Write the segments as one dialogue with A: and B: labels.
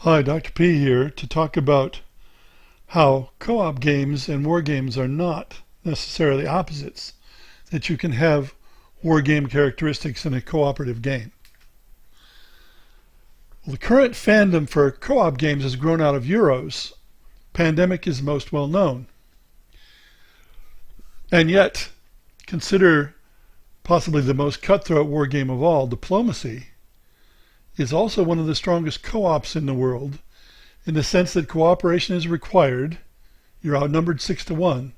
A: Hi, Dr. P here to talk about how co-op games and war games are not necessarily opposites, that you can have war game characteristics in a cooperative game. Well, the current fandom for co-op games has grown out of Euros. Pandemic is most well known. And yet, consider possibly the most cutthroat war game of all, Diplomacy, is also one of the strongest co-ops in the world, in the sense that cooperation is required. You're outnumbered 6-1.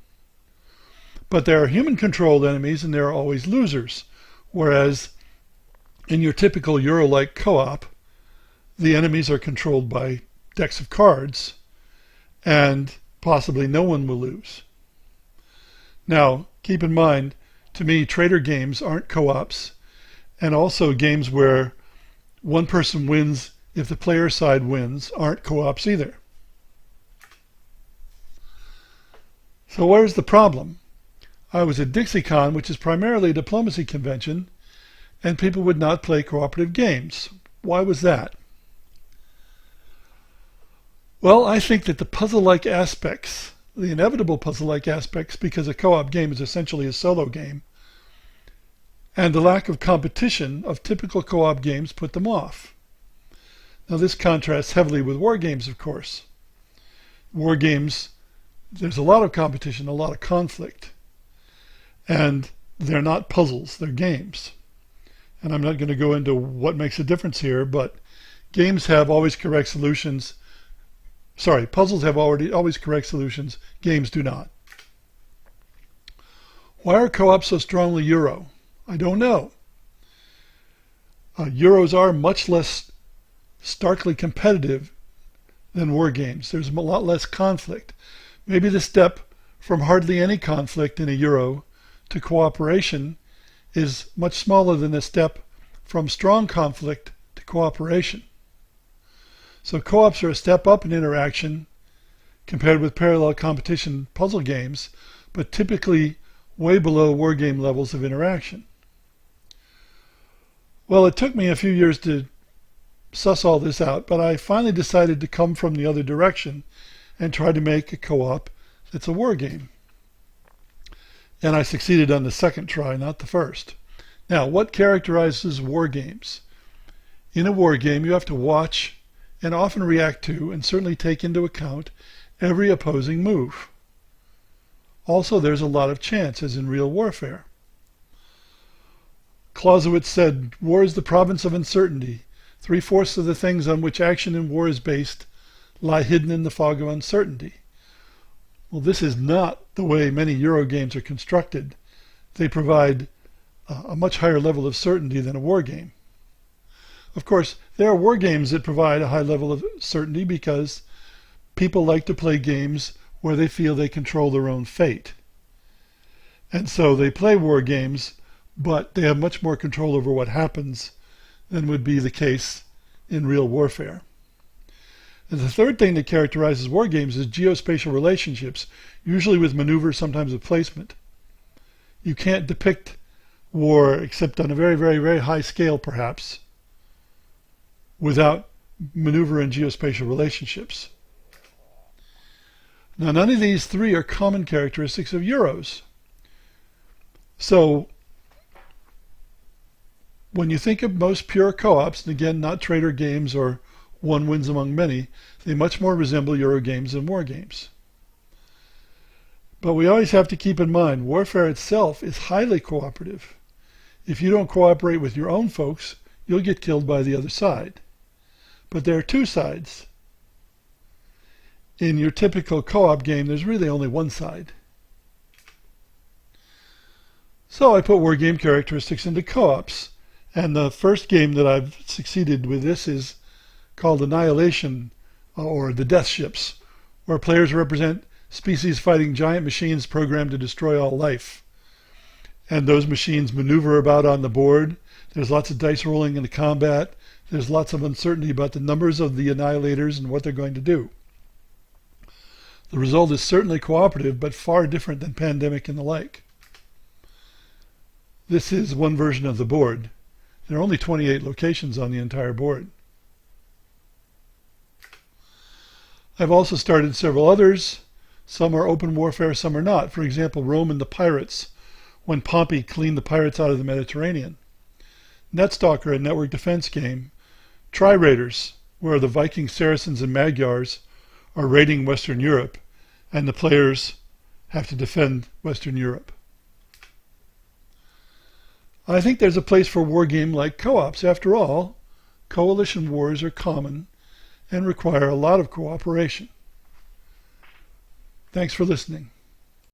A: But there are human-controlled enemies and there are always losers. Whereas in your typical Euro-like co-op, the enemies are controlled by decks of cards and possibly no one will lose. Now, keep in mind, to me, trader games aren't co-ops, and also games where one person wins if the player side wins aren't co-ops either. So where's the problem? I was at DixieCon, which is primarily a diplomacy convention, and people would not play cooperative games. Why was that? Well, I think that the puzzle-like aspects, the inevitable puzzle-like aspects, because a co-op game is essentially a solo game, and the lack of competition of typical co-op games put them off. Now this contrasts heavily with war games, of course. War games, there's a lot of competition, a lot of conflict, and they're not puzzles, they're games. And I'm not going to go into what makes a difference here, but games have always correct solutions. Sorry, puzzles have always correct solutions, games do not. Why are co-ops so strongly Euro? I don't know. Euros are much less starkly competitive than war games. There's a lot less conflict. Maybe the step from hardly any conflict in a Euro to cooperation is much smaller than the step from strong conflict to cooperation. So co-ops are a step up in interaction compared with parallel competition puzzle games, but typically way below war game levels of interaction. Well, it took me a few years to suss all this out, but I finally decided to come from the other direction and try to make a co-op that's a war game. And I succeeded on the second try, not the first. Now, what characterizes war games? In a war game, you have to watch and often react to and certainly take into account every opposing move. Also, there's a lot of chance, as in real warfare. Clausewitz said, "War is the province of uncertainty. 3/4 of the things on which action in war is based lie hidden in the fog of uncertainty." Well, this is not the way many Euro games are constructed. They provide a much higher level of certainty than a war game. Of course, there are war games that provide a high level of certainty because people like to play games where they feel they control their own fate. And so they play war games, but they have much more control over what happens than would be the case in real warfare. And the third thing that characterizes war games is geospatial relationships, usually with maneuver, sometimes with placement. You can't depict war except on a very, very, very high scale, perhaps, without maneuver and geospatial relationships. Now, none of these three are common characteristics of Euros. So, when you think of most pure co-ops, and again, not trader games or one wins among many, they much more resemble Euro games than war games. But we always have to keep in mind, warfare itself is highly cooperative. If you don't cooperate with your own folks, you'll get killed by the other side. But there are two sides. In your typical co-op game, there's really only one side. So I put war game characteristics into co-ops. And the first game that I've succeeded with this is called Annihilation, or the Death Ships, where players represent species fighting giant machines programmed to destroy all life. And those machines maneuver about on the board. There's lots of dice rolling in the combat. There's lots of uncertainty about the numbers of the annihilators and what they're going to do. The result is certainly cooperative, but far different than Pandemic and the like. This is one version of the board. There are only 28 locations on the entire board. I've also started several others. Some are open warfare, some are not. For example, Rome and the Pirates, when Pompey cleaned the pirates out of the Mediterranean. Netstalker, a network defense game. Tri-Raiders, where the Vikings, Saracens, and Magyars are raiding Western Europe, and the players have to defend Western Europe. I think there's a place for war game like co-ops. After all, coalition wars are common and require a lot of cooperation. Thanks for listening.